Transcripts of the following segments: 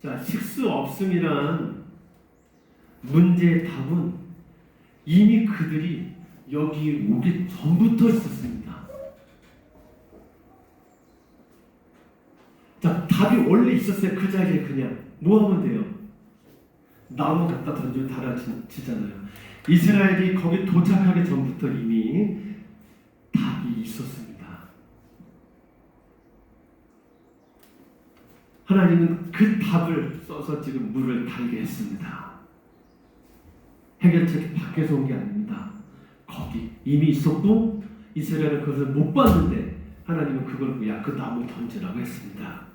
자, 식수 없음이란 문제의 답은 이미 그들이 여기 오기 전부터 있었습니다. 자, 답이 원래 있었어요. 그 자리에 그냥 뭐 하면 돼요? 나무 갖다 던지면 달아지잖아요. 이스라엘이 거기 도착하기 전부터 이미 답이 있었습니다. 하나님은 그 답을 써서 지금 물을 달게 했습니다. 해결책이 밖에서 온 게 아닙니다. 거기 이미 있었고 이스라엘은 그것을 못 봤는데 하나님은 그걸 야, 그 나무 던지라고 했습니다.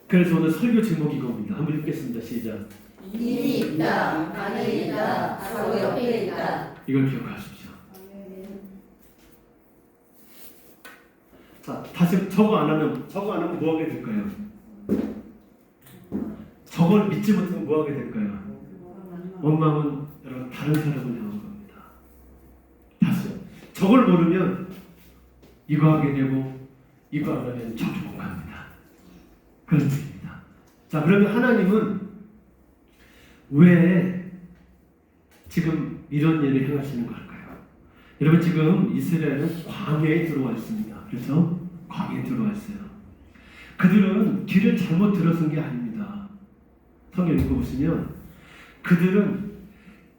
그래서 오늘 설교 제목이 이겁니다. 한번 읽겠습니다. 시작. 이미 있다, 안에 있다, 바로 옆에 있다. 이걸 기억하십시오. 자, 다시 저거 안 하면 뭐 하게 될까요? 저걸 믿지 못하면 뭐 하게 될까요? 원망은 여러분 다른 사람을 향한 겁니다. 다시요. 저걸 모르면 이거 하게 되고 이거 안 하면 저기 못 갑니다. 그런 뜻입니다. 자, 그러면 하나님은 왜 지금 이런 일을 행하시는 걸까요? 여러분 지금 이스라엘은 광야에 들어와 있습니다. 그래서 광야에 들어와 있어요. 그들은 길을 잘못 들어선 게 아닙니다. 성경 읽어보시면 그들은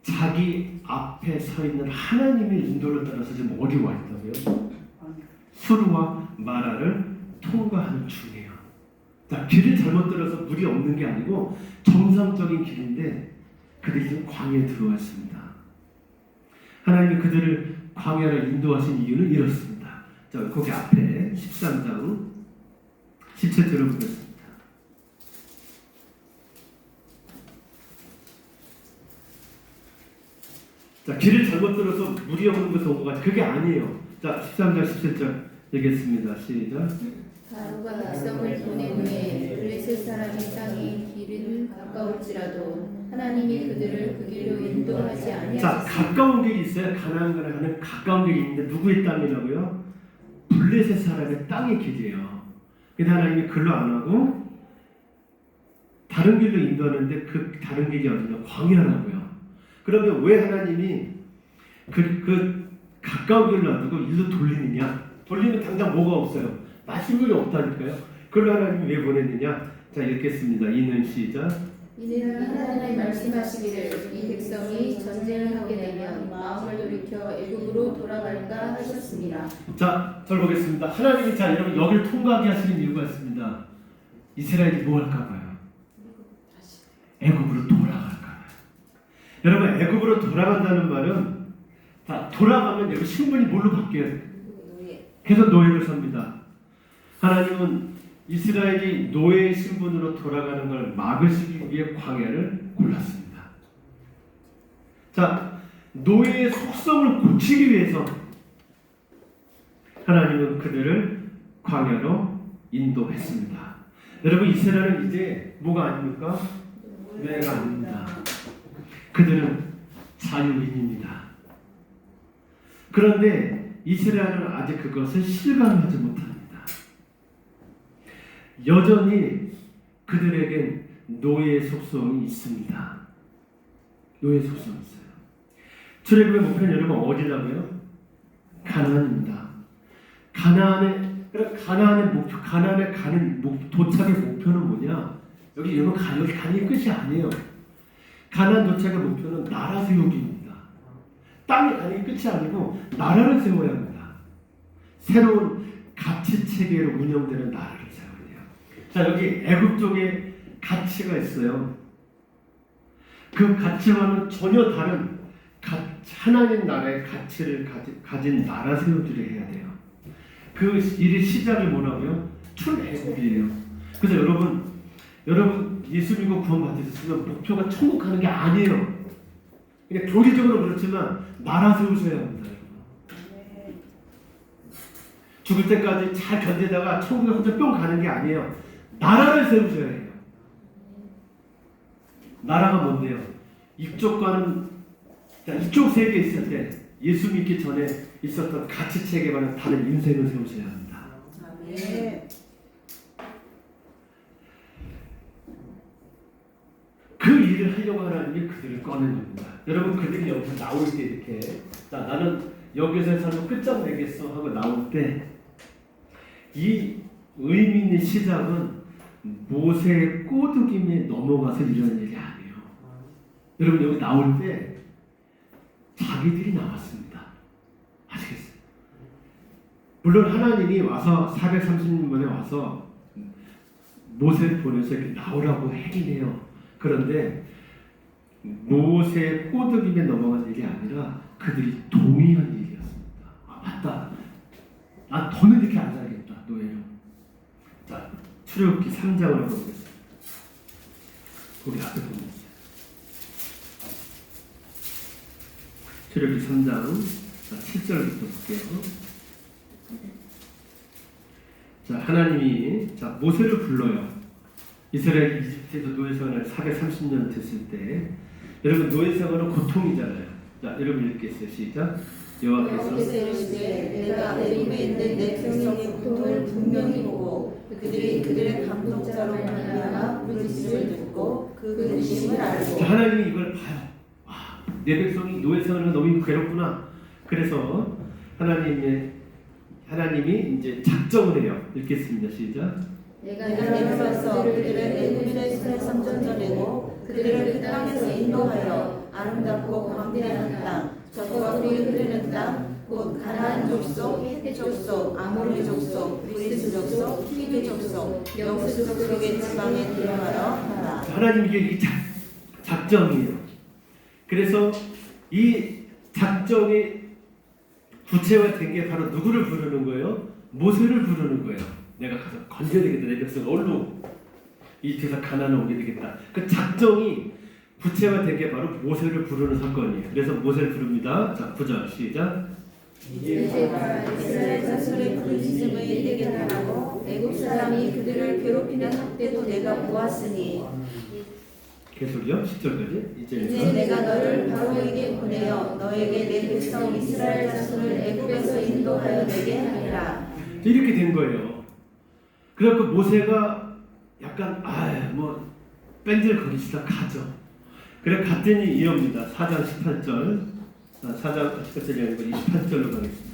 자기 앞에 서 있는 하나님의 인도를 따라서 지금 어디 와 있다고요? 수르와 마라를 통과하는 중이에요. 자, 길을 잘못 들어서 물이 없는 게 아니고 정상적인 길인데 그들이 지금 광야에 들어와 있습니다. 하나님이 그들을 광야를 인도하신 이유는 이렇습니다. 자, 거기 앞에 13장 17절을 보겠습니다. 자, 길을 잘못 들어서 물이 없는 곳에 온 것 같아요. 그게 아니에요. 자, 13장 17절 읽겠습니다. 시작. 바로가 백성을 보낸 후에 블레셋 사람의 땅이 길은 가까울지라도 하나님이 그들을 그 길로 인도하지 자, 아니하셨습니다. 가까운 길이 있어요. 가나안을 가는 가까운 길이 있는데 누구의 땅이라고요? 블레셋 사람의 땅의 길이에요. 근데 하나님이 글로 안 하고 다른 길로 인도하는데 그 다른 길이 어디냐? 광야라고요. 그러면 왜 하나님이 그 가까운 길을 놔두고 일로 돌리느냐? 돌리면 당장 뭐가 없어요? 마실 물이 없다니까요. 그걸 하나님이 왜 보냈느냐? 자, 읽겠습니다. 이는 시작. 이는 하나님이 말씀하시기를 이 백성이 전쟁을 하게 되면 마음을 돌이켜 애굽으로 돌아갈까 하셨습니다. 자, 절 보겠습니다. 하나님이 자, 여러분 여기를 통과하게 하시는 이유가 있습니다. 이스라엘이 뭐 할까 봐요? 애굽으로 돌아갈까 봐요. 여러분, 애굽으로 돌아간다는 말은 자, 돌아가면 여기 신분이 뭘로 바뀌어요? 계속 노예를 삽니다. 하나님은 이스라엘이 노예의 신분으로 돌아가는 걸 막으시기 위해 광야를 골랐습니다. 자, 노예의 속성을 고치기 위해서 하나님은 그들을 광야로 인도했습니다. 여러분, 이스라엘은 이제 뭐가 아닙니까? 노예가 아닙니다. 그들은 자유인입니다. 그런데 이스라엘은 아직 그것을 실감하지 못합니다. 여전히 그들에겐 노예의 속성이 있습니다. 노예의 속성이 있어요. 출애굽의 목표는 여러분 어디라고요? 가나안입니다. 가나안의 목표, 가나안에 가는 도착의 목표는 뭐냐? 여기 가는 게 끝이 아니에요. 가나안 도착의 목표는 나라 세우기입니다. 땅에 가는 게 끝이 아니고 나라를 세워야 합니다. 새로운 가치 체계로 운영되는 나라를 세워야 돼요. 자, 여기 애굽 쪽에 가치가 있어요. 그 가치와는 전혀 다른 하나님 나라의 가치를 가진 나라 세우기를 해야 돼요. 그 일의 시작이 뭐라고요? 출애굽이에요. 그래서 여러분 예수 믿고 구원 받으셨으면 목표가 천국 가는 게 아니에요. 그냥 교리적으로 그렇지만 나라 세우셔야 합니다. 죽을 때까지 잘 견디다가 천국에 혼자 뿅 가는 게 아니에요. 나라를 세우셔야 해요. 나라가 뭔데요? 이쪽 세계에 있을 때 예수 믿기 전에 있었던 가치 체계와는 다른 인생을 세우셔야 합니다. 일을 하려고 하나님이 그들을 꺼낸 겁니다. 여러분 그들이 여기서 나올 때 이렇게 자 나는 여기서 삶을 끝장내겠어 하고 나올 때 이 의미 있는 시작은 모세의 꼬드김에 넘어가서 일어난 일이 아니에요. 여러분 여기 나올 때 자기들이 나왔습니다. 아시겠어요? 물론 하나님이 와서 430년 만에 와서 모세를 보내서 이렇게 나오라고 하긴 해요. 그런데 모세의 꼬드김에 넘어간 일이 아니라 그들이 동의한 일이었습니다. 아 맞다. 나 더는 이렇게 안 살겠다. 노예로. 자 출애굽기 3장을 한번 보겠습니다. 우리 앞에 보면 출애굽기 3장 7절부터 볼게요. 자 하나님이 자 모세를 불러요. 이스라엘 이집트에서 노예 생활을 430년 됐을 때 여러분 노예 생활은 고통이잖아요. 자 여러분 읽겠어요. 시작. 여호와께서 이르시되 내가 내 입에 있는 내 백성의 고통을 분명히 보고 그들이 그들의 감독자로 말미암아 부르짖음을 듣고 그 근심을 알고. 자, 하나님이 이걸 봐요. 아, 내 백성이 노예 생활을 너무 괴롭구나. 그래서 하나님이 이제 작정을 해요. 읽겠습니다. 시작. 내가 내려가서 그들을 애굽의 손에서 건져내고 그들을 그 땅에서 인도하여 아름답고 광대한 땅 젖과 꿀이 흐르는 땅 곧 가나안 족속, 헷 족속, 아모리 족속, 브리스 족속, 히브리 족속, 여부스 족속의 지방에 들어가라 하라. 하나님 이게 작정이에요. 그래서 이 작정이 구체화된 게 바로 누구를 부르는 거예요? 모세를 부르는 거예요. 내가 가서 건져야 되겠다. 내 백성 얼로 이 뒤에서 가나안에 오게 되겠다. 그 작정이 구체화된 게 바로 모세를 부르는 사건이에요. 그래서 모세를 부릅니다. 자, 9절 시작. 이제가 이스라엘 자손의 부르짖음을 내게 하라고 애굽 사람이 그들을 괴롭히는 학대도 내가 보았으니 계속요. 10절까지. 이제 내가 너를 바로에게 보내어 너에게 내 백성 이스라엘 자손을 애굽에서 인도하여 내게 하리라. 이렇게 된 거예요. 그래갖고 모세가 약간 뭐 뺀질거리시다 가죠. 그래 갔더니 이럽니다. 4장 18절. 4장 18절이 아니고 28절로 가겠습니다.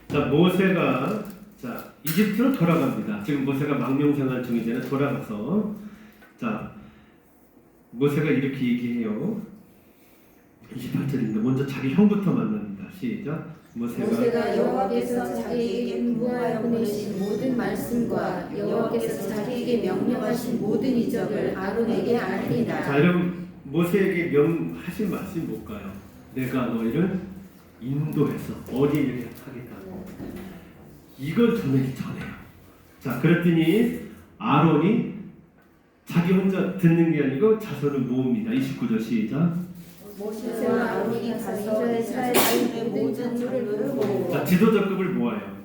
자 모세가 자 이집트로 돌아갑니다. 지금 모세가 망명생활 중이잖아요. 돌아가서 자 모세가 이렇게 얘기해요. 28절입니다. 먼저 자기 형부터 만납니다. 시작. 모세가 여호와께서 자기에게 분부하여 보내신 모든 말씀과 여호와께서 자기에게 명령하신 모든 이적을 아론에게 알리라. 자 여러분 모세에게 명하신 말씀이 뭘까요? 내가 너희를 인도해서 어디에 하겠다. 이걸 전하기 전에요. 자 그랬더니 아론이 자기 혼자 듣는 게 아니고 자손을 모읍니다. 29절 시작. 모세와 아론이 가서 이스라엘 자손의 모든 장로를 모으고 자 지도자급을 모아요.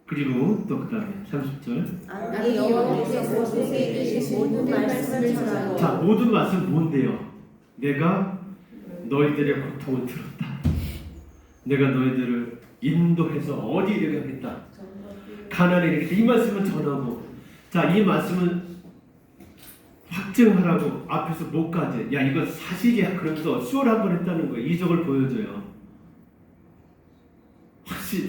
그리고 또 그 다음에 30절. 아론이 여호와께서 모세에게 주신 모든 말씀을 전하고. 자 모든 말씀 뭔데요? 내가 너희들의 고통을 들었다. 내가 너희들을 인도해서 어디에 이르게 하겠다. 가나안에 이르게 이 말씀을 전하고 자 이 말씀을 확증하라고 앞에서 뭐까지 야 이거 사실이야 그러면서 쇼를 한번 했다는 거예요. 이적을 보여줘요.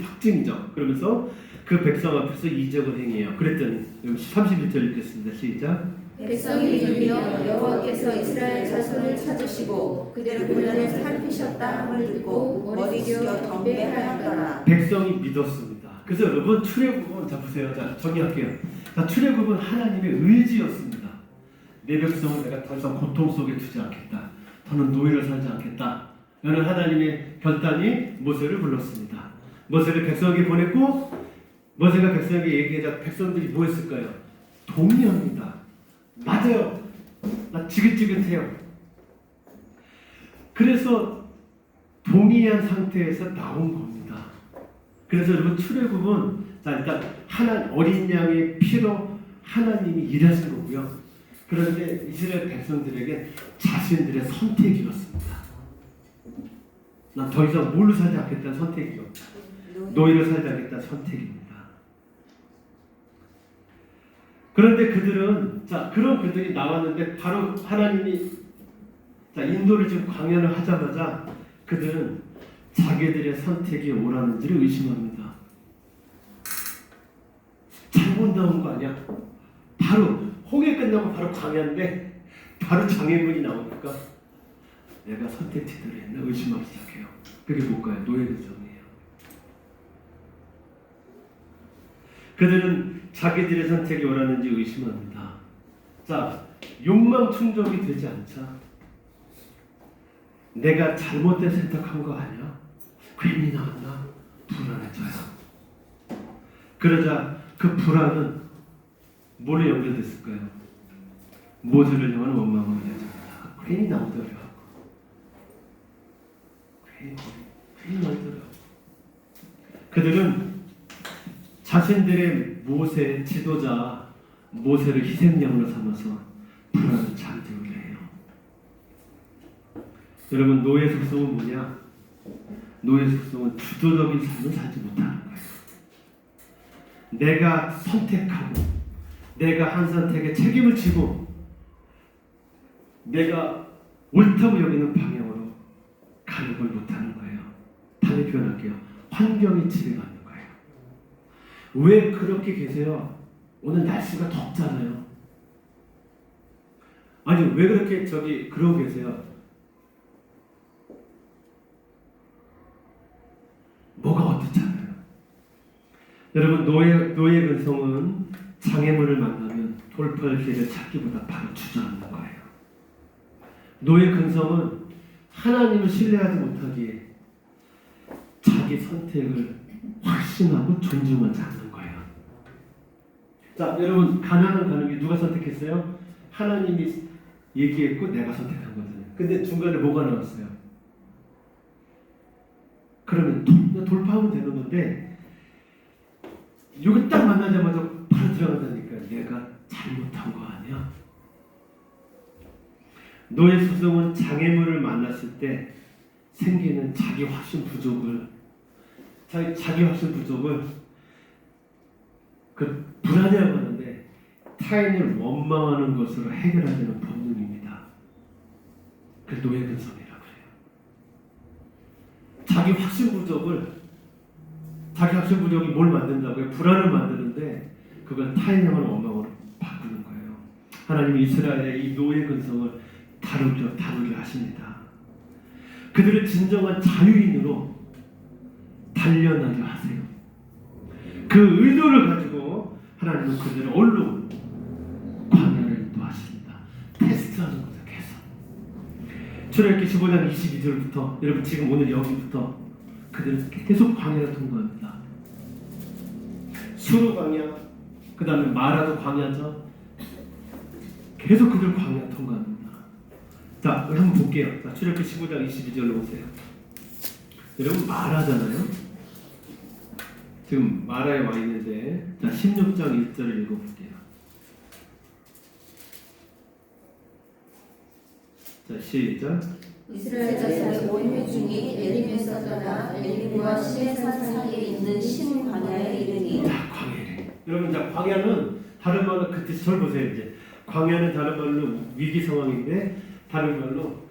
확증이죠. 그러면서 그 백성 앞에서 이적을 행해요. 그랬더니 31절 읽겠습니다. 시작. 백성이 믿으며 여호와께서 이스라엘 자손을 찾으시고 그들의 고난을 살피셨다 함을 듣고 머리 숙여 덤배하였더라. 백성이 믿었습니다. 그래서 여러분 출애굽은 자 보세요. 자 정리할게요. 자 출애굽은 하나님의 의지였습니다. 내 백성을 내가 더 이상 고통 속에 두지 않겠다. 더는 노예로 살지 않겠다. 이는 하나님의 결단이 모세를 불렀습니다. 모세를 백성에게 보냈고 모세가 백성에게 얘기하자 백성들이 뭐 했을까요? 동의합니다. 맞아요. 나 지긋지긋해요. 그래서 동의한 상태에서 나온 겁니다. 그래서 여러분 출애굽은 자 일단 어린 양의 피로 하나님이 일하신 거고요. 그런데 이스라엘 백성들에게 자신들의 선택이었습니다. 난 더 이상 뭘로 살지 않겠다는 선택이요. 노예로 살지 않겠다는 선택입니다. 그런데 그들은 자, 그런 그들이 나왔는데 바로 하나님이 자, 인도를 지금 광야를 하자마자 그들은 자기들의 선택이 옳았는지를 의심합니다. 잘못 나온 거 아니야? 바로 홍해 끝나고 바로 광야인데 바로 장애물이 나오니까 내가 선택 제대로 했나 의심하기 시작해요. 그게 뭘까요? 노예근성이에요. 그들은 자기들의 선택이 옳았는지 의심합니다. 자, 욕망 충족이 되지 않자 내가 잘못된 선택한 거 아니야? 괜히 나왔나? 불안해져요. 그러자 그 불안은 뭘로 연결됐을까요? 모세를 향한 원망으로 이어집니다. 괜히 나오더라고. 괜히 나오더라고. 그들은 자신들의 모세 지도자 모세를 희생양으로 삼아서 불안을 잠재우려 해요. 여러분, 노예 속성은 뭐냐? 노예 속성은 주도적인 삶을 살지 못하는 거예요. 내가 선택하고 내가 한 선택에 책임을 지고 내가 옳다고 여기는 방향으로 가는 걸 못하는 거예요. 다시 표현할게요. 환경이 지배받는 거예요. 왜 그렇게 계세요? 오늘 날씨가 덥잖아요. 아니 왜 그렇게 그러고 계세요? 뭐가 어떻잖아요. 여러분, 노예 근성은 장애물을 만나면 돌파할 길을 찾기보다 바로 주저앉는 거예요. 노예 근성은 하나님을 신뢰하지 못하기에 자기 선택을 확신하고 존중하지 않는 거예요. 자, 여러분, 가나안 가는 게 누가 선택했어요? 하나님이 얘기했고 내가 선택한 거거든요. 근데 중간에 뭐가 나왔어요? 그러면 돌파하면 되는 건데 여기 딱 만나자마자 바로 들어간다니까. 내가 잘못한 거 아니야? 노예 속성은 장애물을 만났을 때 생기는 자기 확신 부족을 그 불안해하고 하는데 타인을 원망하는 것으로 해결하려는 본능입니다. 그 노예 근성이라고 해요. 자기 확신 부족이 뭘 만든다고요? 불안을 만드는데 그걸 타인을 원망으로 바꾸는 거예요. 하나님이 이스라엘의 이 노예 근성을 다루게 하십니다. 그들을 진정한 자유인으로 단련하게 하세요. 그 의도를 가지고 하나님은 그들을 얼른 광야를 인도하십니다. 테스트하는 거죠. 계속. 출애굽기 15장 22절부터 여러분 지금 오늘 여기부터 그들은 계속 광야를 통과합니다. 수르 광야, 그 다음에 마라도 광야죠. 계속 그들 광야 통과합니다. 자, 우리 한번 볼게요. 자, 출애굽기 15장 22절로 보세요. 여러분 마라잖아요. 지금 마라에 와 있는데, 자 16장 1절을 읽어볼게요. 자, 시작. 이스라엘 자손의 온 회중이 에림에서 떠나 에림과 시내산 사이에 있는 신 광야에 이르니. 자, 광야래. 여러분, 자 광야는 다른 말로 그때 절 보세요. 이제 광야는 다른 말로 위기 상황인데 다른 말로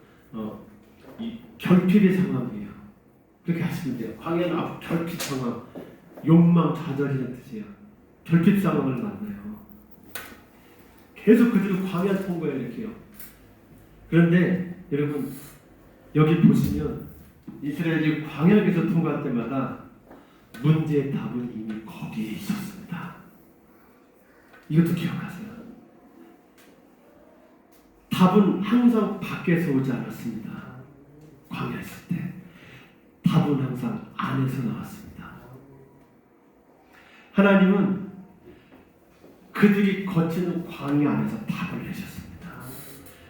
이 결핍의 상황이에요. 그렇게 하시면 돼요. 광야는 결핍 상황, 욕망, 좌절이라는 뜻이에요. 결핍 상황을 만나요. 계속 그들은 광야 통과를 이렇게 해요. 그런데 여러분 여기 보시면 이스라엘이 광야에서 통과할 때마다 문제의 답은 이미 거기에 있었습니다. 이것도 기억하세요. 답은 항상 밖에서 오지 않았습니다. 광야에 있을 때 답은 항상 안에서 나왔습니다. 하나님은 그들이 거치는 광야 안에서 답을 내셨습니다.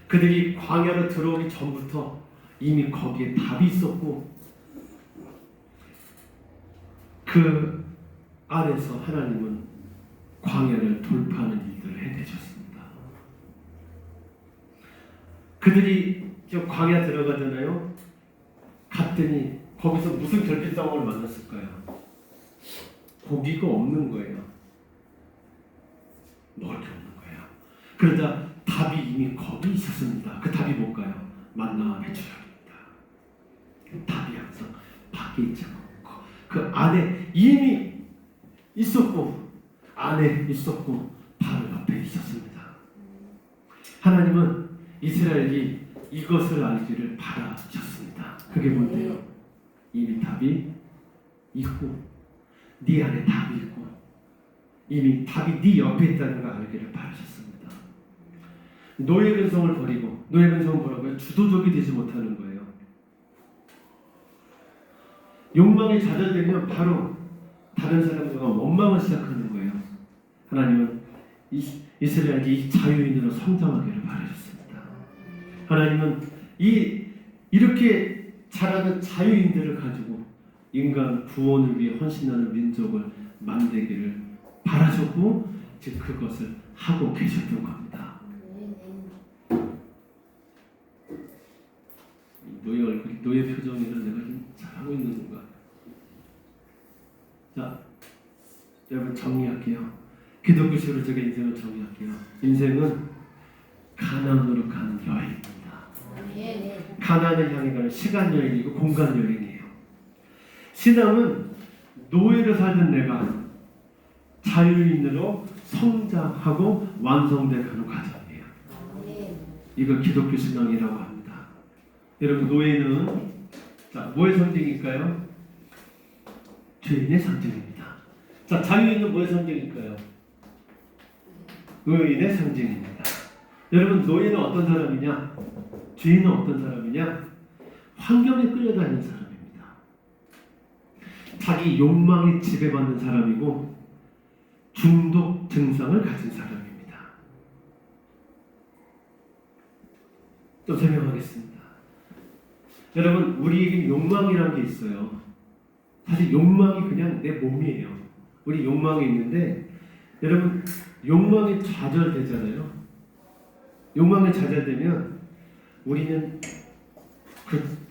그들이 광야로 들어오기 전부터 이미 거기에 답이 있었고 그 안에서 하나님은 광야를 돌파하는 일들을 해내셨습니다. 그들이 저 광야 들어가잖아요. 갔더니 거기서 무슨 결핍 상황을 만났을까요? 고기가 없는 거예요. 먹을 게 없는 거예요. 그러자 답이 이미 거기 있었습니다. 그 답이 뭘까요? 만나와 배추락입니다. 답이 항상 밖에 있지 않고 그 안에 이미 있었고 안에 있었고 바로 옆에 있었습니다. 하나님은 이스라엘이 이것을 알기를 바라셨습니다. 그게 뭔데요? 이미 답이 있고 네 안에 답이 있고 이미 답이 네 옆에 있다는 걸 알기를 바라셨습니다. 노예 근성을 버리고 노예 근성은 뭐라고요? 주도적이 되지 못하는 거예요. 욕망이 좌절되면 바로 다른 사람들과 원망을 시작하는 거예요. 하나님은 이스라엘이 이 자유인으로 성장하기를 바라셨습니다. 하나님은 이렇게 자라는 자유인들을 가지고 인간 구원을 위해 헌신하는 민족을 만들기를 바라셨고 지금 그것을 하고 계셨던 겁니다. 노예 얼굴, 노예 표정이를 내가 좀 잘하고 있는 건가? 자, 여러분 정리할게요. 기독교식으로 제가 인생을 정리할게요. 인생은 가나안으로 가는 여행입니다. 가나안을 향해 가는 시간 여행이고 공간 여행이에요. 신앙은 노예로 살던 내가 자유인으로 성장하고 완성돼 가는 과정이에요. 이걸 기독교 신앙이라고 합니다. 여러분 노예는 자 뭐의 상징일까요? 죄인의 상징입니다. 자 자유인은 뭐의 상징일까요? 의인의 상징입니다. 여러분 노예는 어떤 사람이냐? 죄인은 어떤 사람이냐? 환경에 끌려다니는 사람입니다. 자기 욕망에 지배받는 사람이고 중독 증상을 가진 사람입니다. 좀 설명하겠습니다. 여러분 우리에게 욕망이라는 게 있어요. 사실 욕망이 그냥 내 몸이에요. 우리 욕망이 있는데 여러분 욕망이 좌절되잖아요. 욕망이 좌절되면 우리는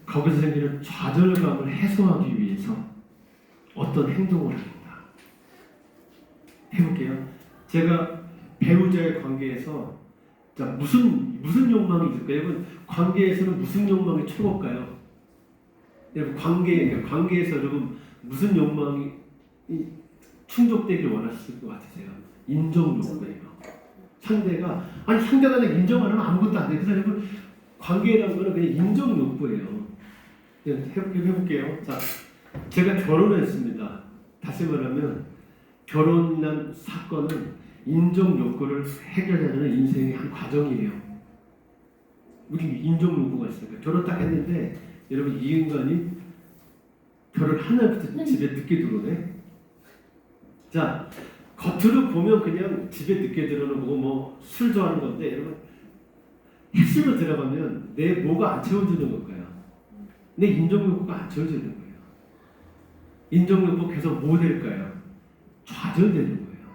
거기서 생기는 좌절감을 해소하기 위해서 어떤 행동을 합니다. 해볼게요. 제가 배우자의 관계에서 자 무슨 욕망이 있을까요? 여러분 관계에서는 무슨 욕망이 최고일까요? 여러분 관계에서 여러분 무슨 욕망이 충족되길 원하실 것 같으세요? 인정 욕구예요. 상대가 나 인정 안 하면 아무것도 안 돼. 그래서 여러분 관계라는 거는 그냥 인정 욕구예요. 해볼게요. 자, 제가 결혼을 했습니다. 다시 말하면 결혼이란 사건은 인정 욕구를 해결하는 인생의 한 과정이에요. 우리 인정 욕구가 있으니까 결혼 딱 했는데 여러분 이 인간이 결혼 하나부터 집에 늦게 들어오네. 자 겉으로 보면 그냥 집에 늦게 들어오는 거고 뭐 술 좋아하는 건데 여러분 핵심으로 들어가면 내 뭐가 안 채워지는 걸까요? 내 인정 욕구가 안 채워지는 거예요. 인정 욕구 계속 뭐 될까요? 좌절되는 거예요.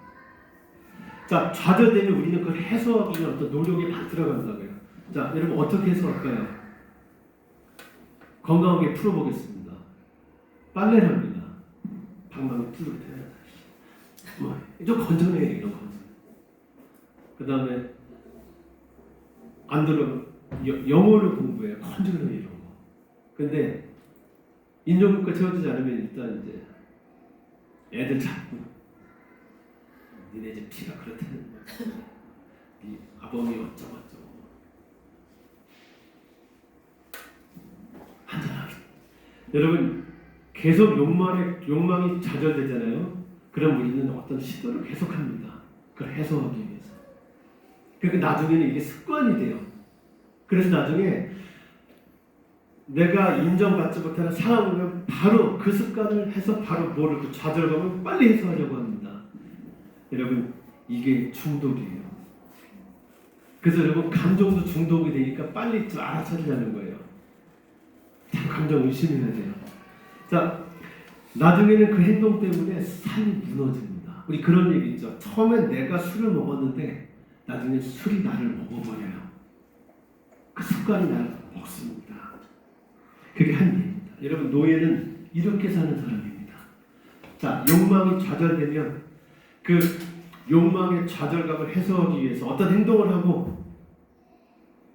자, 좌절되면 우리는 그걸 해소하기 위한 어떤 노력이 막 들어간다고요. 자, 여러분 어떻게 해소할까요? 건강하게 풀어보겠습니다. 빨래를 합니다. 방망이 뚫을 때. 좀 건전해요, 이런 거. 그 다음에 안 들어 영어를 공부해요. 컨트롤 이런 거. 근데 인정국가 채워지지 않으면 일단 이제 애들 잡고 니네 집 피가 그렇다는 거야. 네 아범이 어쩌고 한잔하게. 여러분 계속 욕망이 좌절되잖아요. 그럼 우리는 어떤 시도를 계속합니다. 그걸 해소하기 위해서. 그러니까 나중에는 이게 습관이 돼요. 그래서 나중에 내가 인정받지 못하는 상황이면 바로 그 습관을 해서 바로 뭐를 그 좌절감을 빨리 해소하려고 합니다. 여러분 이게 중독이에요. 그래서 여러분 감정도 중독이 되니까 빨리 좀 알아차리자는 거예요. 참 감정 의심해야 돼요. 자, 나중에는 그 행동 때문에 삶이 무너집니다. 우리 그런 얘기 있죠. 처음엔 내가 술을 먹었는데 나중에 술이 나를 먹어버려요. 그 습관이 나를 먹습니다. 그게 한 얘기입니다. 여러분 노예는 이렇게 사는 사람입니다. 자, 욕망이 좌절되면 그 욕망의 좌절감을 해소하기 위해서 어떤 행동을 하고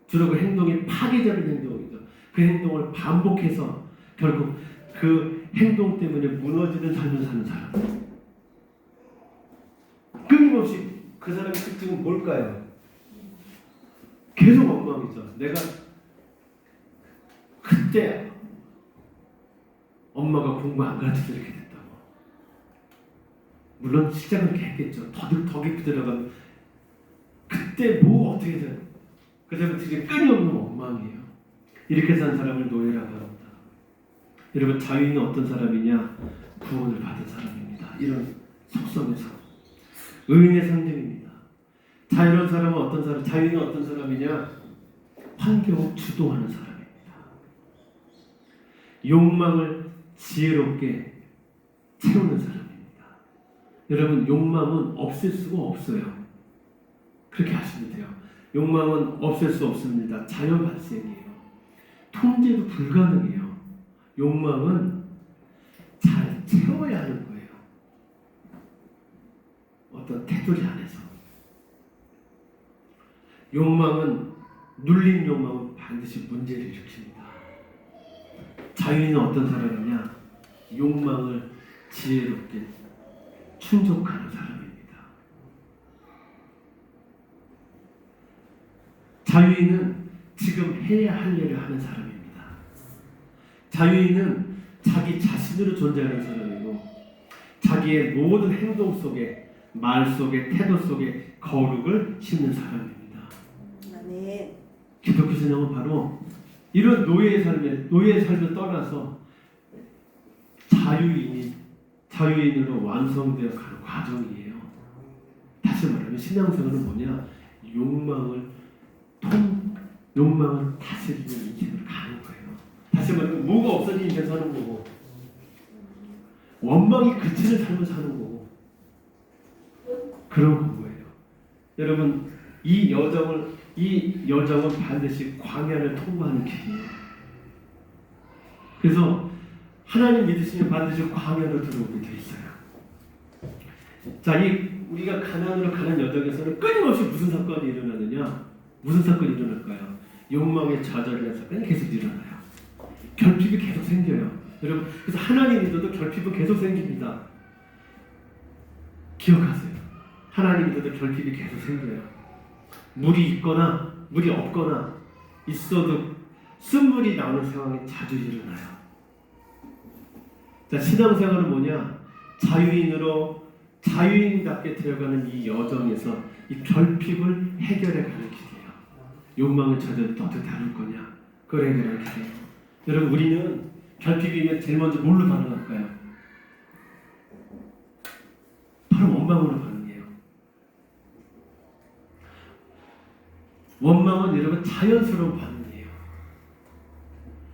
주로 그 행동이 파괴적인 행동이죠. 그 행동을 반복해서 결국 그 행동 때문에 무너지는 삶을 사는 사람. 끊임없이 그 사람의 특징은 뭘까요? 계속 엉망이죠. 내가 그때 엄마가 공부 안 가르쳐서 이렇게 됐다고. 물론 시작은 그렇게 했겠죠. 더 깊이 들어가면 그때 뭐 어떻게 돼요? 그 사람은 지금 끊임없는 엉망이에요. 이렇게 산 사람을 노예라고 합니다. 여러분, 자유인은 어떤 사람이냐? 구원을 받은 사람입니다. 이런 속성에서 의인의 상징입니다. 자유로운 사람은 어떤 사람? 자유인은 어떤 사람이냐? 환경을 주도하는 사람입니다. 욕망을 지혜롭게 채우는 사람입니다. 여러분, 욕망은 없앨 수가 없어요. 그렇게 하시면 돼요. 욕망은 없앨 수 없습니다. 자연 발생이에요. 통제도 불가능해요. 욕망은 잘 채워야 하는 거예요. 어떤 테두리 안에서. 욕망은, 눌린 욕망은 반드시 문제를 일으킵니다. 자유인은 어떤 사람이냐? 욕망을 지혜롭게 충족하는 사람입니다. 자유인은 지금 해야 할 일을 하는 사람입니다. 자유인은 자기 자신으로 존재하는 사람이고 자기의 모든 행동 속에, 말 속에, 태도 속에 거룩을 심는 사람입니다. 아멘. 기독교 신앙은 바로 이런 노예의 삶을 떠나서 자유인으로 완성되어 가는 과정이에요. 다시 말하면 신앙생활은 뭐냐? 욕망을 다스리는 인생을 가는 거예요. 다시 말하면 뭐가 없어진 인생 사는 거고, 원망이 그치는 삶을 사는 거고, 그런 거예요. 여러분, 이 여정은 반드시 광야를 통과하는 길이에요. 그래서 하나님 믿으시면 반드시 광야로 들어오게 돼 있어요. 자, 우리가 가나안으로 가는 여정에서는 끊임없이 무슨 사건이 일어나느냐? 무슨 사건이 일어날까요? 욕망의 좌절이라는 사건이 계속 일어나요. 결핍이 계속 생겨요. 여러분, 그래서 하나님 믿어도 결핍은 계속 생깁니다. 기억하세요. 하나님 믿어도 결핍이 계속 생겨요. 물이 있거나 물이 없거나 있어도 쓴물이 나오는 상황이 자주 일어나요. 자, 신앙생활은 뭐냐? 자유인답게 되어가는 이 여정에서 이 결핍을 해결해 가는 길이에요. 욕망을 찾아도 어떻게 다룰 거냐? 그걸 해결하는 길이에요. 여러분, 우리는 결핍이면 제일 먼저 뭘로 반응할까요? 바로 원망으로 반응해요. 원망은 여러분 자연스러운 반응이에요.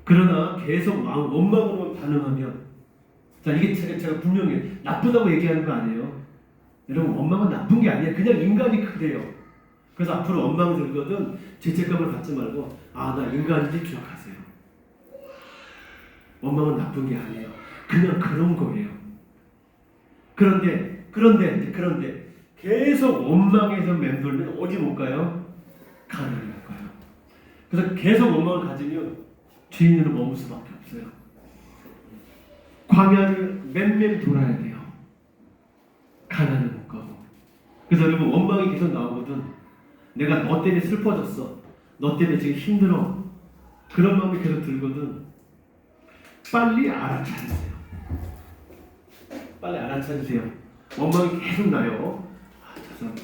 그러나 계속 원망으로 반응하면, 자, 이게 제가 분명히 나쁘다고 얘기하는 거 아니에요. 여러분, 원망은 나쁜 게 아니에요. 그냥 인간이 그래요. 그래서 앞으로 원망 들거든 죄책감을 갖지 말고, 나 인간인지 기억하세요. 원망은 나쁜 게 아니에요. 그냥 그런 거예요. 그런데 계속 원망에서 맴돌면 어디 못 가요? 가나안에 못 가요. 그래서 계속 원망을 가지면 죄인으로 머물 수밖에 없어요. 광야를 맴맴 돌아야 돼요. 가나안을 못 가고. 그래서 여러분, 원망이 계속 나오거든. 내가 너 때문에 슬퍼졌어. 너 때문에 지금 힘들어. 그런 마음이 계속 들거든. 빨리 알아차리세요. 빨리 알아차리세요. 원망이 계속 나요. 저 사람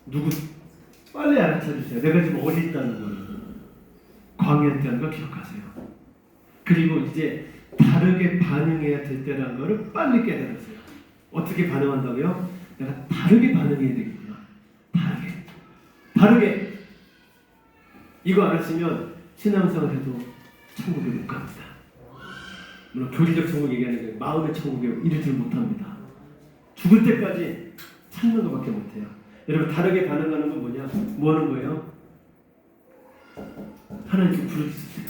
누구? 빨리 알아차리세요. 내가 지금 어디 있다는 거를. 광야에 있다는 걸 기억하세요. 그리고 이제 다르게 반응해야 될 때라는 거를 빨리 깨달으세요. 어떻게 반응한다고요? 내가 다르게 반응해야 되겠구나. 다르게. 이거 알았으면 신앙생활 해도 천국에 못 갑니다. 물론 교리적 천국 얘기하는 게 마음의 천국에 이르지 못합니다. 죽을 때까지 참는 것밖에 못해요. 여러분, 다르게 반응하는 건 뭐냐? 뭐 하는 거예요? 하나님께 부르짖으세요.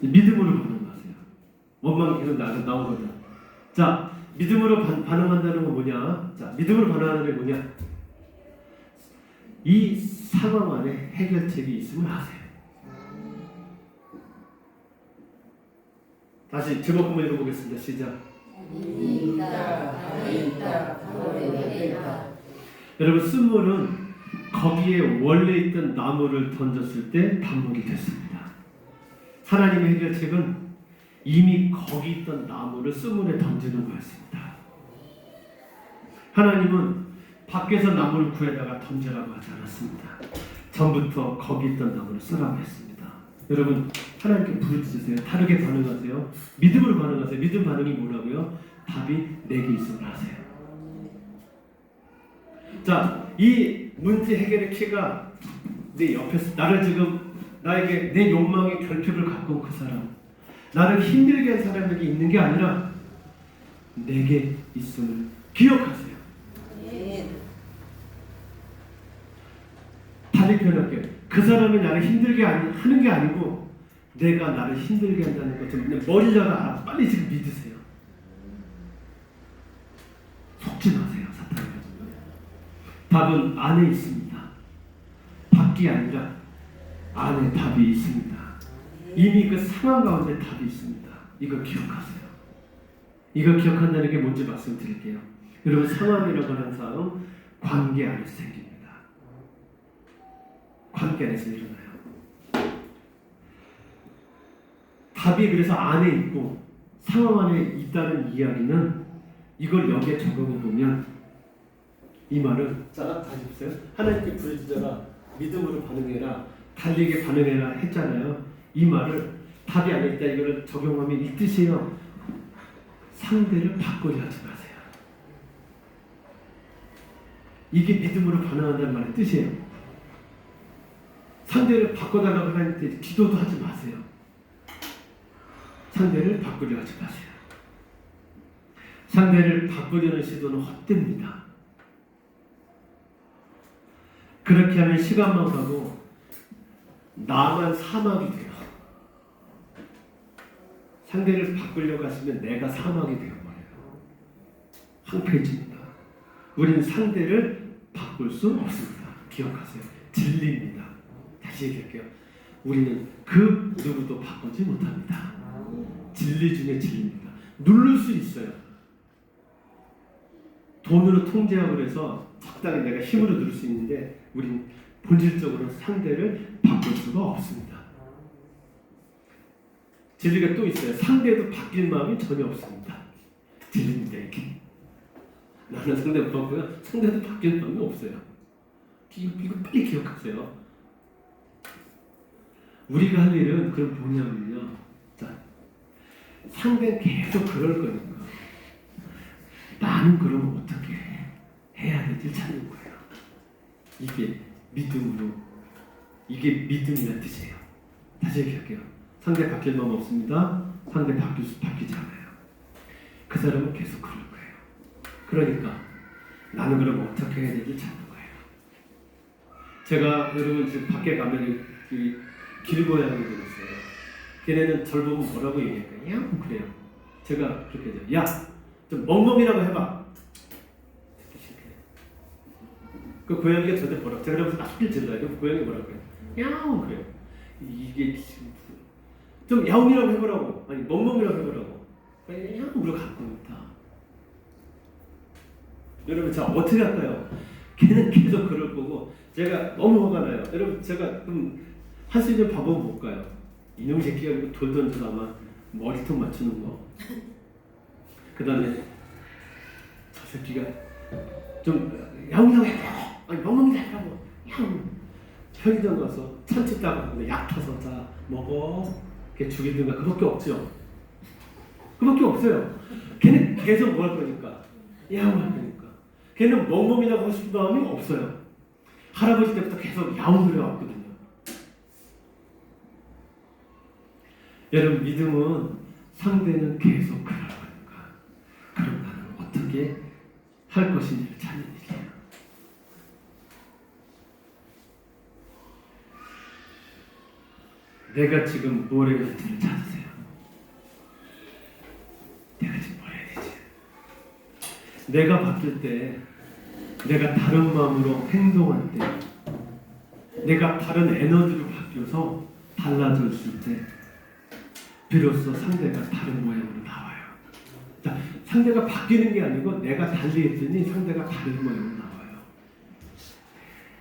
믿음으로 반응하세요. 원망이 계속 나오거든. 자, 믿음으로 반응한다는 건 뭐냐? 자, 믿음으로 반응하는 게 뭐냐? 이 상황 안에 해결책이 있음을 아세요. 다시 제목 한번 읽어보겠습니다. 시작. 여러분, 쓴물은 거기에 원래 있던 나무를 던졌을 때 단물이 됐습니다. 하나님의 해결책은 이미 거기 있던 나무를 쓴물에 던지는 거였습니다. 하나님은 밖에서 나무를 구해다가 던지라고 하지 않았습니다. 전부터 거기 있던 나무를 쓰라고 했습니다. 여러분, 하나님께 부르짖으세요. 다르게 반응하세요. 믿음으로 반응하세요. 믿음 반응이 뭐라고요? 답이 내게 있음을 아세요. 자, 이 문제 해결의 키가 내 옆에서 나를 지금 나에게 내 욕망의 결핍을 갖고 온 그 사람, 나를 힘들게 한 사람에게 있는 게 아니라 내게 있음을 기억하세요. 다시 표현할게요. 그 사람이 나를 힘들게 하는 게 아니고 내가 나를 힘들게 한다는 것 좀 머리라도 알아. 빨리 지금 믿으세요. 속지 마세요. 사탄이. 답은 안에 있습니다. 밖이 아니라 안에 답이 있습니다. 이미 그 상황 가운데 답이 있습니다. 이거 기억하세요. 이거 기억한다는 게 뭔지 말씀드릴게요. 여러분, 상황이라고 하는 싸움 관계 안에서 생깁니다. 관계 안에서 일어나요. 답이 그래서 안에 있고 상황 안에 있다는 이야기는 이걸 여기에 적용해 보면 이 말은 자, 다시 보세요. 하나님께 부르짖어라, 믿음으로 반응해라, 달리게 반응해라 했잖아요. 이 말을 답이 안에 있다 이거를 적용하면 이 뜻이에요. 상대를 바꾸려 하지 마세요. 이게 믿음으로 반응한다는 말의 뜻이에요. 상대를 바꿔달라고 하나님께 기도도 하지 마세요. 상대를 바꾸려 하지 마세요. 상대를 바꾸려는 시도는 헛됩니다. 그렇게 하면 시간만 가고 나만 사막이 돼요. 상대를 바꾸려고 하시면 내가 사막이 되어버려요. 황폐해집니다. 우리는 상대를 바꿀 수 없습니다. 기억하세요. 진리입니다. 다시 얘기할게요. 우리는 그 누구도 바꾸지 못합니다. 진리 중에 진리입니다. 누를 수 있어요. 돈으로 통제하고 그래서 적당히 내가 힘으로 누를 수 있는데 우리는 본질적으로 상대를 바꿀 수가 없습니다. 진리가 또 있어요. 상대도 바뀔 마음이 전혀 없습니다. 진리입니다. 이게 나는 상대 바꾸고요. 상대도 바뀔 마음이 없어요. 이거 빨리 기억하세요. 우리가 할 일은 그럼 뭐냐면요. 자, 상대는 계속 그럴 거니까 나는 그러면 어떻게 해야 될지 찾는 거예요. 이게 믿음으로, 이게 믿음이라는 뜻이에요. 다시 얘기할게요. 상대 바뀔 마음 없습니다. 상대 바뀌지 않아요. 그 사람은 계속 그럴 거예요. 그러니까 나는 그럼 어떻게 해야 될지 찾는 거예요. 제가 여러분 지금 밖에 가면 길고양이들 있어요. 걔네는 절 보고 뭐라고 얘기할까요? 야, 그래요. 제가 그렇게 해요. 야, 좀 멍멍이라고 해봐. 그 고양이가 저한테 뭐라고, 제가 그러면서 나쁘게 질러요. 그 고양이 뭐라고 해요? 야옹 그래요. 이게 좀 야옹이라고 해보라고, 아니 멍멍이라고 해보라고. 야옹 물어 갈 겁니다. 여러분, 자 어떻게 할까요? 걔는 계속 그럴 거고 제가 너무 화가 나요. 여러분, 제가 할 수 있는 방법은 뭘까요? 이놈 새끼가 돌 던져서 아마 머리통 맞추는 거. 그 다음에 저 새끼가 좀 야옹이라고 해봐. 아니 멍멍이라고 해봐. 야옹. 편의점 가서 참치다가 약 타서 자 먹어. 걔 죽이든가. 그밖에 없죠. 그밖에 없어요. 걔는 계속 뭐 할 거니까. 야옹할 거니까. 걔는 멍멍이라고 하고 싶은 마음이 없어요. 할아버지 때부터 계속 야옹을 해왔거든요. 여러분, 믿음은 상대는 계속 그럴 거니까 그럼 나는 어떻게 할 것인지를 찾는 일이에요. 내가 지금 뭘 해야 될지를 찾으세요. 내가 지금 뭘 해야 되지? 내가 바뀔 때, 내가 다른 마음으로 행동할 때, 내가 다른 에너지로 바뀌어서 달라졌을 때 비로소 상대가 다른 모양으로 나와요. 자, 상대가 바뀌는 게 아니고 내가 달리 했더니 상대가 다른 모양으로 나와요.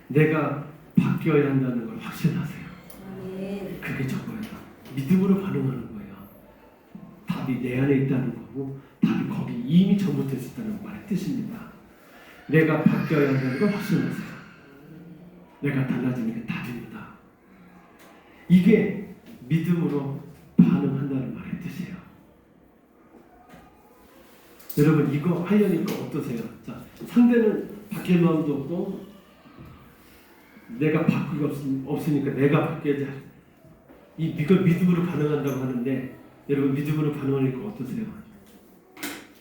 내가 바뀌어야 한다는 걸 확신하세요. 그게 저거예요. 믿음으로 반응하는 거예요. 답이 내 안에 있다는 거고 답이 거기 이미 전부터 있었다는 말의 뜻입니다. 내가 바뀌어야 한다는 걸 확신하세요. 내가 달라지는 게 답입니다. 이게 믿음으로 반응한다는 말의 뜻이에요. 여러분 이거 하려니까 어떠세요? 자, 상대는 바뀔 마음도 없고 내가 바꾸기가 없으니까 내가 바뀌어야지. 이걸 믿음으로 반응한다고 하는데 여러분 믿음으로 반응하니까 어떠세요?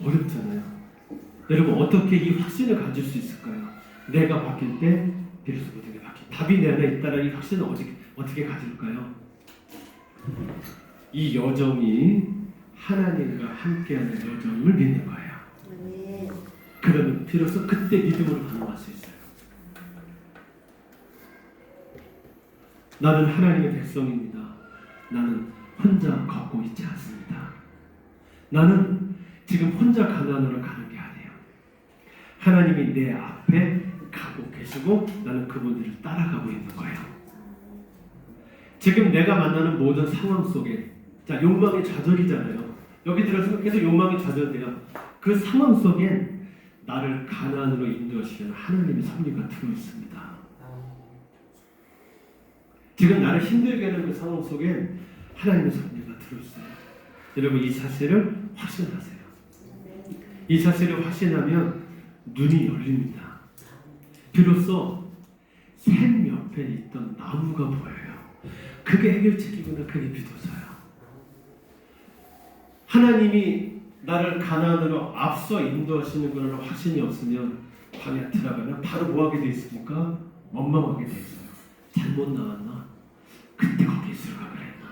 어렵잖아요. 여러분 어떻게 이 확신을 가질 수 있을까요? 내가 바뀔 때 비로소 모든 게 바뀌. 답이 내 안에 있다는 이 확신을 어떻게 가질까요? 이 여정이 하나님과 함께하는 여정을 믿는 거예요. 그러면 비로소 그때 믿음으로 반응할 수 있어요. 나는 하나님의 백성입니다. 나는 혼자 걷고 있지 않습니다. 나는 지금 혼자 가나안으로 가는 게 아니에요. 하나님이 내 앞에 가고 계시고 나는 그분들을 따라가고 있는 거예요. 지금 내가 만나는 모든 상황 속에 자 욕망의 좌절이잖아요. 여기 들어서 계속 욕망이 좌절돼요. 그 상황 속엔 나를 가나안으로 인도하시는 하나님의 섭리가 들어있습니다. 지금 나를 힘들게 하는 그 상황 속엔 하나님의 섭리가 들어있어요. 여러분 이 사실을 확신하세요. 이 사실을 확신하면 눈이 열립니다. 비로소 샘 옆에 있던 나무가 보여요. 그게 해결책이구나. 그게 믿어서요. 하나님이 나를 가나안으로 앞서 인도하시는구나 확신이 없으면 광야 들어가면 바로 뭐하게 돼 있습니까? 원망하게 돼 있어요. 잘못 나왔나? 그때 거기 있을까 그랬나?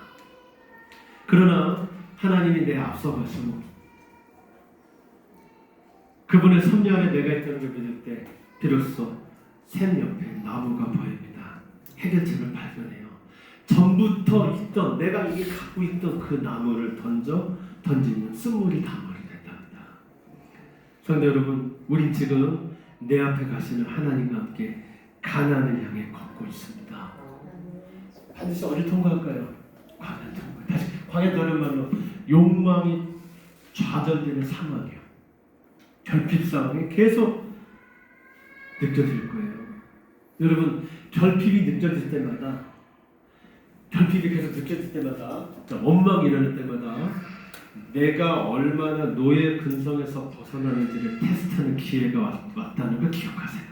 그러나 하나님이 내 앞서 가시고 그분의 섭리 안에 내가 있다는 걸 믿을 때 비로소 샘 옆에 나무가 보입니다. 해결책을 발견해요. 전부터 있던 내가 이게 갖고 있던 그 나무를 던지면 쓴물이 단물이 된답니다. 성도 여러분, 우린 지금 내 앞에 가시는 하나님과 함께 가나안을 향해 걷고 있습니다. 반드시 어디를 통과할까요? 광야를 통과. 다시 광야 다른 말로 욕망이 좌절되는 상황이요. 결핍 상황이 계속 느껴질 거예요. 여러분 결핍이 느껴질 때마다 결핍이 계속 느껴질 때마다 원망이 일어날 때마다 내가 얼마나 노예 근성에서 벗어나는지를 테스트하는 기회가 왔다는 걸 기억하세요.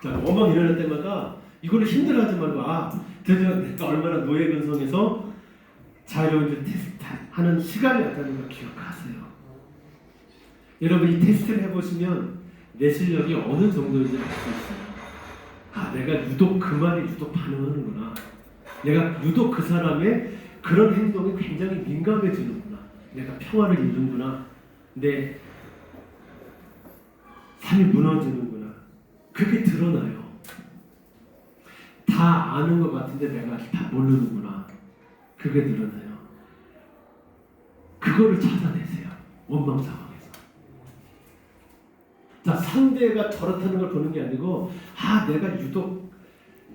자, 원망이 일어날 때마다 이거를 힘들어하지 말고 드디어 내가 얼마나 노예 근성에서 자유로운지 테스트하는 시간이 왔다는 걸 기억하세요. 여러분 이 테스트를 해보시면 내 실력이 어느 정도인지 알 수 있어요. 내가 유독 그 말에 유독 반응하는구나. 내가 유독 그 사람의 그런 행동에 굉장히 민감해지는구나. 내가 평화를 잃는구나. 내 삶이 무너지는구나. 그게 드러나요. 다 아는 것 같은데 내가 다 모르는구나. 그게 드러나요. 그거를 찾아내세요. 원망 상황에서. 자, 상대가 저렇다는 걸 보는 게 아니고 내가 유독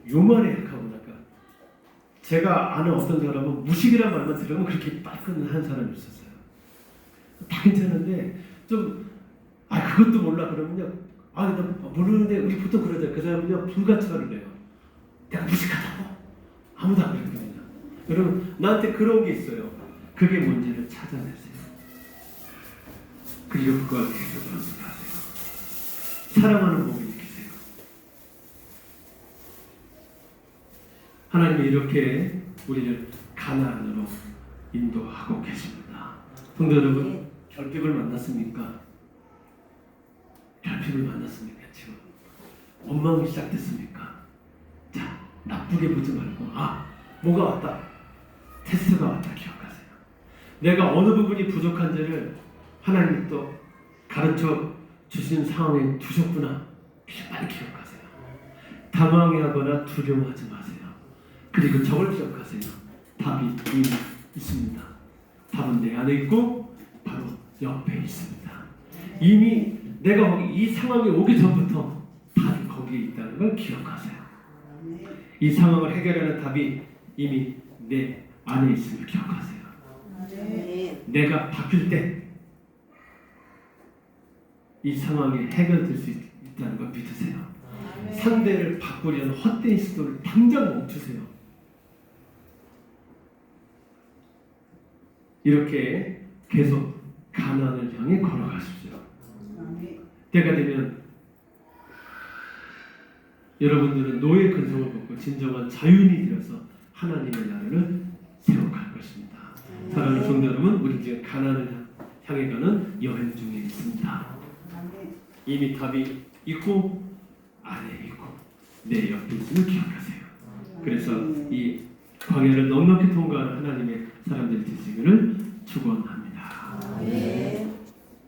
요 말에 약하구나. 제가 아는 어떤 사람은 무식이란 말만 들으면 그렇게 빠끈한 사람이 있었어요. 다 괜찮은데 좀 그것도 몰라 그러면요. 나 모르는데 우리 보통 그러잖아요. 그 사람은요 불가차를 해요. 내가 무식하다고 아무도 안 그랬거든요. 여러분 나한테 그런 게 있어요. 그게 뭔지를 찾아내세요. 그리고 그걸 계속 연습하세요. 사랑하는 몸을 익히세요. 하나님이 이렇게 우리를 가나안으로 인도하고 계십니다. 성도 여러분, 결핍을 만났습니까? 결핍을 만났습니까? 지금 원망이 시작됐습니까? 자, 나쁘게 보지 말고 뭐가 왔다. 테스트가 왔다 기억하세요. 내가 어느 부분이 부족한지를 하나님이 또 가르쳐 주신 상황에 두셨구나. 빨리 기억하세요. 당황해하거나 두려워하지 마세요. 그리고 저걸 기억하세요. 답이 이미 있습니다. 답은 내 안에 있고 바로 옆에 있습니다. 이미 내가 이 상황에 오기 전부터 답이 거기에 있다는 걸 기억하세요. 이 상황을 해결하는 답이 이미 내 안에 있음을 기억하세요. 내가 바뀔 때 이 상황이 해결될 수 있다는 걸 믿으세요. 상대를 바꾸려는 헛된 시도를 당장 멈추세요. 이렇게 계속 가나안을 향해 걸어가십시오. 때가 되면 여러분들은 노예 근성을 벗고 진정한 자유인이 되어서 하나님의 나라를 세워갈 것입니다. 사랑하는 성도 여러분, 우리 지금 가나안을 향해 가는 여행 중에 있습니다. 이미 답이 있고 안에 있고 내 옆에 있음을 기억하세요. 그래서 이 광야를 넉넉히 통과하는 하나님의 사람들이